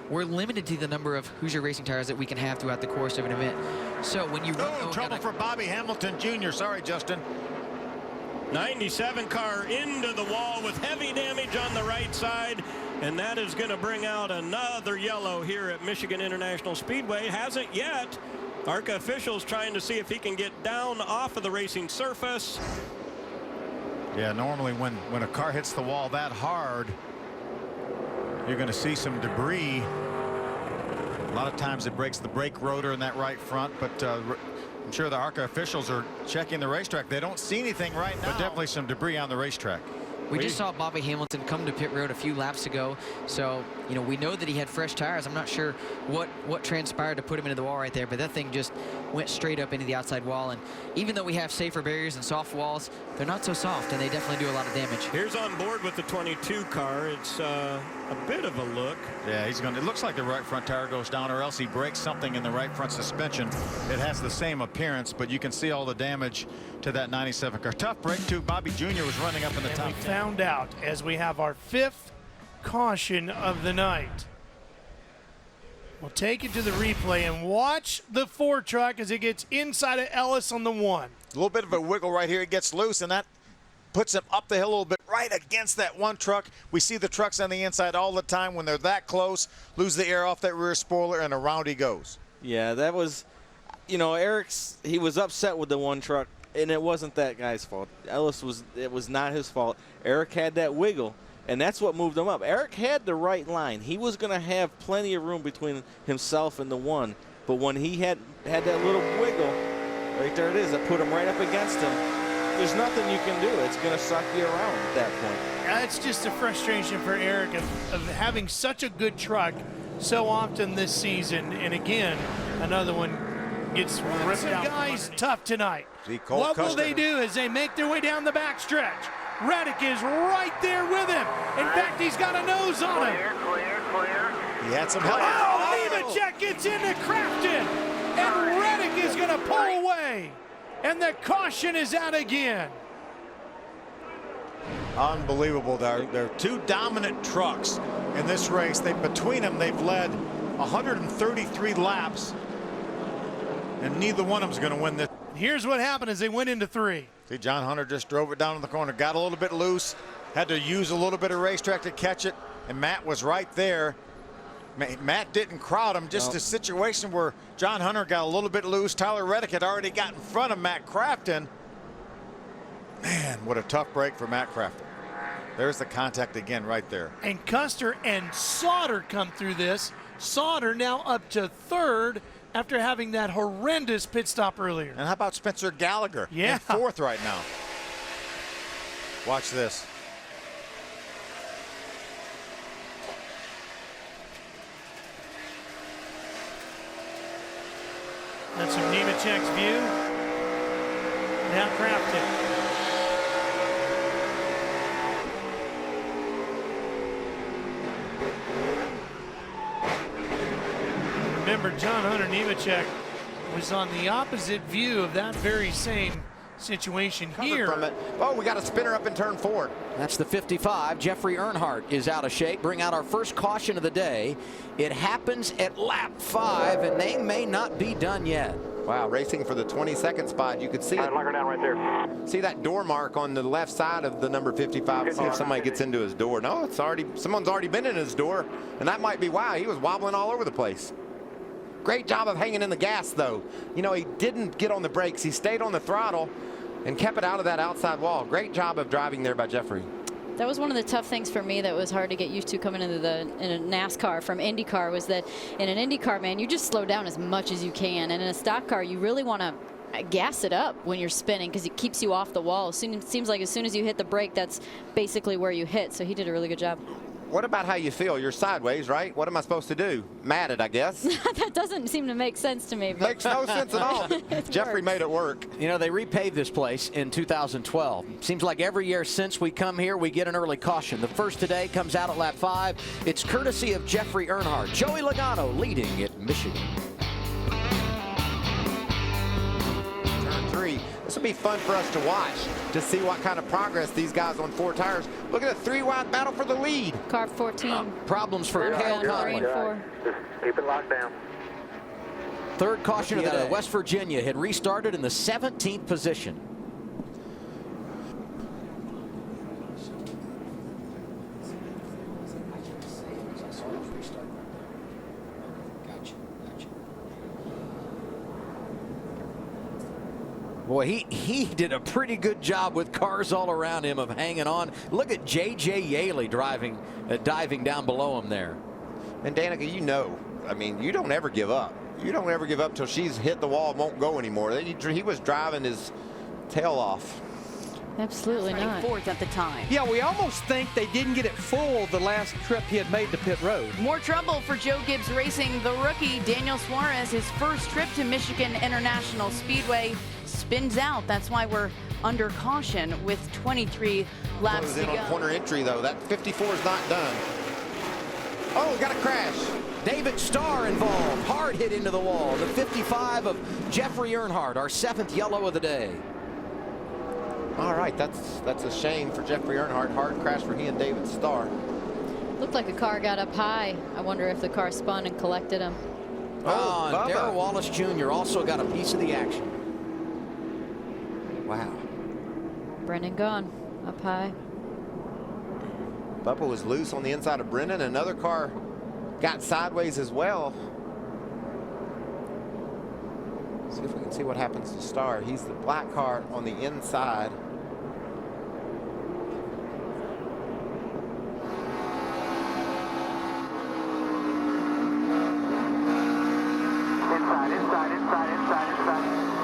we're limited to the number of Hoosier Racing tires that we can have throughout the course of an event. So when you trouble for Bobby Hamilton Jr. Sorry, Justin. 97 car into the wall with heavy damage on the right side, and that is going to bring out another yellow here at Michigan International Speedway. Hasn't yet. ARCA officials trying to see if he can get down off of the racing surface. Yeah, normally when a car hits the wall that hard, you're going to see some debris. A lot of times it breaks the brake rotor in that right front, but I'm sure the ARCA officials are checking the racetrack. They don't see anything right now, but definitely some debris on the racetrack. We just saw Bobby Hamilton come to pit road a few laps ago, so we know that he had fresh tires. I'm not sure what transpired to put him into the wall right there, but that thing just went straight up into the outside wall. And even though we have safer barriers and soft walls, they're not so soft, and they definitely do a lot of damage. Here's on board with the 22 car. It's a bit of a look. Yeah, he's going. It looks like the right front tire goes down, or else he breaks something in the right front suspension. It has the same appearance, but you can see all the damage to that 97 car. Tough break too. Bobby Jr. was running up in the top 10. We found out as we have our 5th caution of the night. We'll take it to the replay and watch the 4 truck as it gets inside of Ellis on the 1. A little bit of a wiggle right here. It gets loose, and that puts him up the hill a little bit right against that 1 truck. We see the trucks on the inside all the time when they're that close, lose the air off that rear spoiler, and around he goes. Yeah, that was, Eric's, he was upset with the 1 truck, and it wasn't that guy's fault. It was not his fault. Eric had that wiggle, and that's what moved him up. Eric had the right line. He was going to have plenty of room between himself and the 1, but when he had that little wiggle, right there it is, that put him right up against him. There's nothing you can do. It's going to suck you around at that point. That's just a frustration for Eric of having such a good truck so often this season. And again, another one gets ripped out. Guys, tough tonight. What will they do as they make their way down the backstretch? Reddick is right there with him. In fact, he's got a nose on him. Clear. He had some help. Oh, Nemechek gets into Crafton, and Reddick is going to pull away. And the caution is out again. Unbelievable. They're 2 dominant trucks in this race. Between them, they've led 133 laps, and neither one of them's going to win this. Here's what happened as they went into 3. See, John Hunter just drove it down in the corner, got a little bit loose, had to use a little bit of racetrack to catch it, and Matt was right there. Matt didn't crowd him, just a situation where John Hunter got a little bit loose. Tyler Reddick had already got in front of Matt Crafton. Man, what a tough break for Matt Crafton. There's the contact again right there. And Custer and Sauter come through this. Sauter now up to 3rd after having that horrendous pit stop earlier. And how about Spencer Gallagher in 4th right now? Watch this. That's from Nemechek's view. Now Crafton. Remember, John Hunter Nemechek was on the opposite view of that very same situation here. From it. Oh, we got a spinner up in turn 4. That's the 55. Jeffrey Earnhardt is out of shape. Bring out our first caution of the day. It happens at lap 5, and they may not be done yet. Wow, racing for the 22nd spot. You could see it. Lock her down right there. See that door mark on the left side of the number 55. See if somebody gets into his door. No, someone's already been in his door, and that might be why he was wobbling all over the place. Great job of hanging in the gas, though. He didn't get on the brakes. He stayed on the throttle and kept it out of that outside wall. Great job of driving there by Jeffrey. That was one of the tough things for me that was hard to get used to coming into in a NASCAR from IndyCar, was that in an IndyCar, man, you just slow down as much as you can. And in a stock car, you really want to gas it up when you're spinning because it keeps you off the wall. It seems like as soon as you hit the brake, that's basically where you hit. So he did a really good job. What about how you feel? You're sideways, right? What am I supposed to do? Mad it, I guess. That doesn't seem to make sense to me. But makes no sense at all. Jeffrey made it work. They repaved this place in 2012. Seems like every year since we come here, we get an early caution. The first today comes out at lap 5. It's courtesy of Jeffrey Earnhardt. Joey Logano leading at Michigan. Turn 3. This will be fun for us to watch, to see what kind of progress these guys on 4 tires. Look at a 3-wide battle for the lead. Car 14. Problems for Hale Conley. Just keep it locked down. Third caution of the West Virginia had restarted in the 17th position. Boy, he did a pretty good job with cars all around him of hanging on. Look at J.J. Yaley diving down below him there. And Danica, you know, I mean, you don't ever give up. You don't ever give up till she's hit the wall and won't go anymore. He was driving his tail off. Absolutely not. Fourth at the time. Yeah, we almost think they didn't get it full the last trip he had made to pit road. More trouble for Joe Gibbs Racing. The rookie, Daniel Suarez, his first trip to Michigan International Speedway, spins out. That's why we're under caution with 23 laps to go. On corner entry, though. That 54 is not done. Oh, got a crash. David Starr involved. Hard hit into the wall. The 55 of Jeffrey Earnhardt, our 7th yellow of the day. All right, that's a shame for Jeffrey Earnhardt. Hard crash for he and David Starr. Looked like the car got up high. I wonder if the car spun and collected him. Oh, and Darrell Wallace Jr. also got a piece of the action. Wow. Brennan gone up high. Bubba was loose on the inside of Brennan. Another car got sideways as well. See if we can see what happens to Starr. He's the black car on the inside.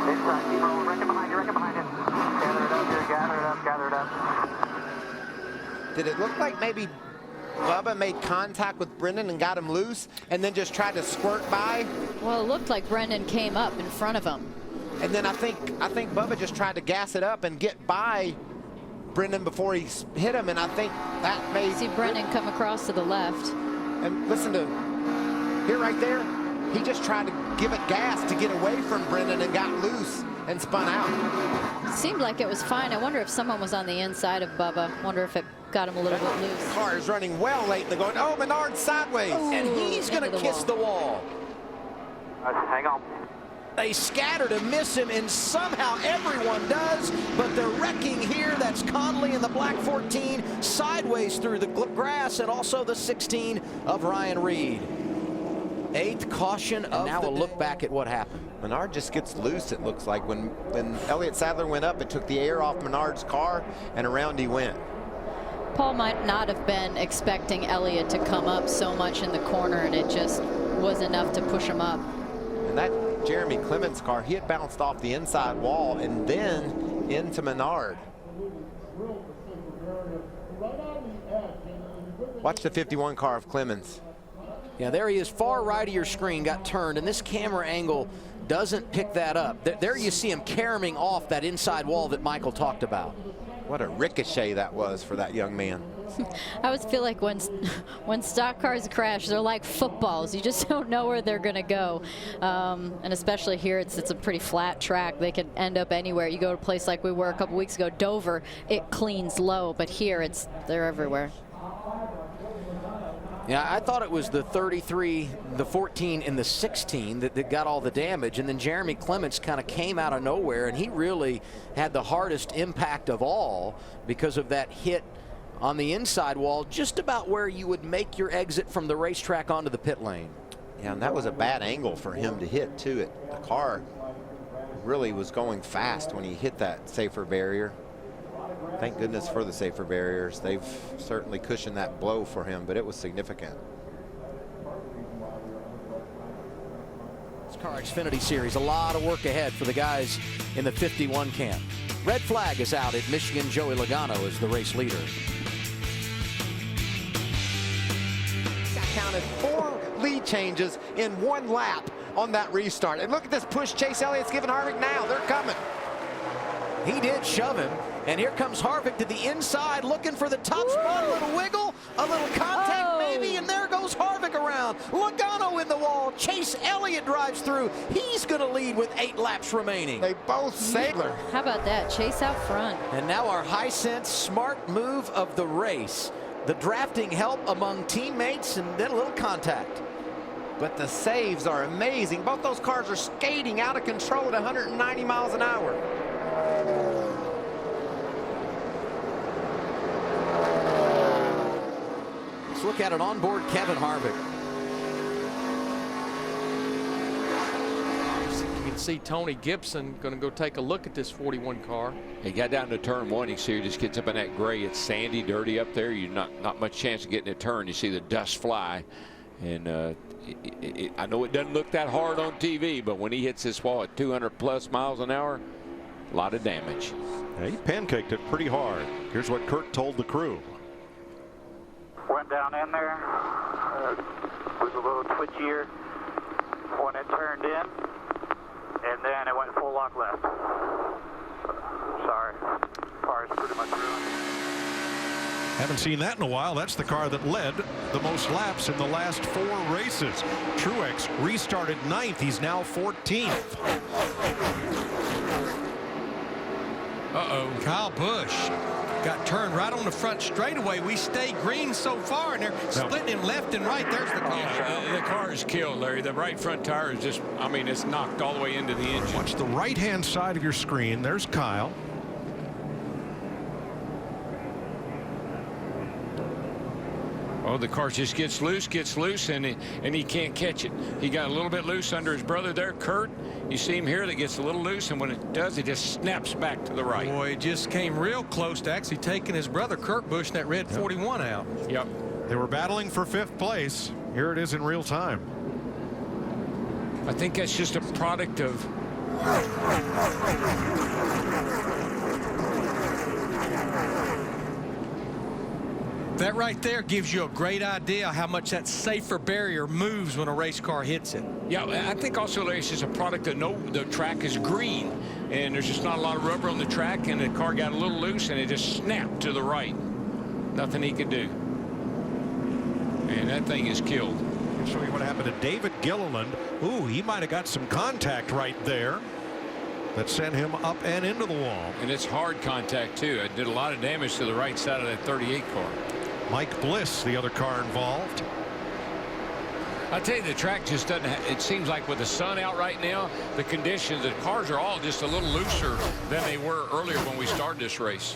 Inside. Keep rolling. Right behind you. Gather it up here. Gather it up. Did it look like maybe Bubba made contact with Brendan and got him loose and then just tried to squirt by? Well, it looked like Brendan came up in front of him. And then I think Bubba just tried to gas it up and get by Brendan before he hit him, and I think that made... See Brendan come across to the left. And listen to, here right there, he just tried to give it gas to get away from Brendan and got loose and spun out. It seemed like it was fine. I wonder if someone was on the inside of Bubba. Wonder if it got him a little bit loose. Car is running well late in the going. Oh, Menard sideways. Ooh, and he's going to kiss the wall. Hang on. They scatter to miss him, and somehow everyone does, but they're wrecking here. That's Conley in the black 14, sideways through the grass, and also the 16 of Ryan Reed. 8th caution of the day. Now we'll look back at what happened. Menard just gets loose, it looks like. When Elliott Sadler went up, it took the air off Menard's car, and around he went. Paul might not have been expecting Elliott to come up so much in the corner, and it just was enough to push him up. And that Jeremy Clements car, he had bounced off the inside wall and then into Menard. Watch the 51 car of Clemens. Yeah, there he is, far right of your screen, got turned, and this camera angle doesn't pick that up. There you see him caroming off that inside wall that Michael talked about. What a ricochet that was for that young man. I always feel like when stock cars crash, they're like footballs. You just don't know where they're going to go. And especially here, it's a pretty flat track. They can end up anywhere. You go to a place like we were a couple weeks ago, Dover, it cleans low. But here, they're everywhere. Yeah, I thought it was the 33, the 14, and the 16 that got all the damage. And then Jeremy Clements kind of came out of nowhere, and he really had the hardest impact of all because of that hit on the inside wall, just about where you would make your exit from the racetrack onto the pit lane. Yeah, and that was a bad angle for him to hit, too. The car really was going fast when he hit that safer barrier. Thank goodness for the safer barriers. They've certainly cushioned that blow for him, but it was significant. NASCAR Xfinity Series, a lot of work ahead for the guys in the 51 camp. Red flag is out at Michigan. Joey Logano is the race leader. Got counted 4 lead changes in 1 lap on that restart. And look at this push Chase Elliott's giving Harvick now. They're coming. He did shove him, and here comes Harvick to the inside looking for the top spot. A little wiggle, a little contact maybe, and there goes Goes Harvick around. Logano in the wall. Chase Elliott drives through. He's going to lead with 8 laps remaining. They both sailor. How about that? Chase out front. And now our high sense smart move of the race. The drafting help among teammates and then a little contact. But the saves are amazing. Both those cars are skating out of control at 190 miles an hour. Let's look at it on board Kevin Harvick. You can see Tony Gibson going to go take a look at this 41 car. He got down to turn 1. You see he just gets up in that gray. It's sandy, dirty up there. You're not much chance of getting a turn. You see the dust fly. And I know it doesn't look that hard on TV, but when he hits this wall at 200+ miles an hour, a lot of damage. Yeah, he pancaked it pretty hard. Here's what Kurt told the crew. Went down in there, was a little twitchier when it turned in, and then it went full lock left. Sorry, car's pretty much ruined. Haven't seen that in a while. That's the car that led the most laps in the last 4 races. Truex restarted 9th. He's now 14th. Kyle Busch got turned right on the front straightaway. We stay green so far, and they're splitting him left and right. There's the car. Yeah, the car is killed, Larry. The right front tire is just, I mean, it's knocked all the way into the engine. Watch the right-hand side of your screen. There's Kyle. Oh, the car just gets loose, and he can't catch it. He got a little bit loose under his brother there, Kurt. You see him here that gets a little loose, and when it does, it just snaps back to the right. Boy, it just came real close to actually taking his brother Kurt Busch in that red 41 out. Yep. They were battling for 5th place. Here it is in real time. I think that's just a product of that right there gives you a great idea how much that safer barrier moves when a race car hits it. Yeah, I think also, Larry, it's just a product of the track is green, and there's just not a lot of rubber on the track, and the car got a little loose, and it just snapped to the right. Nothing he could do. And that thing is killed. I'll show you what happened to David Gilliland. Ooh, he might have got some contact right there that sent him up and into the wall. And it's hard contact, too. It did a lot of damage to the right side of that 38 car. Mike Bliss, the other car involved. I tell you, the track just doesn't. It seems like with the sun out right now, the conditions, the cars are all just a little looser than they were earlier when we started this race.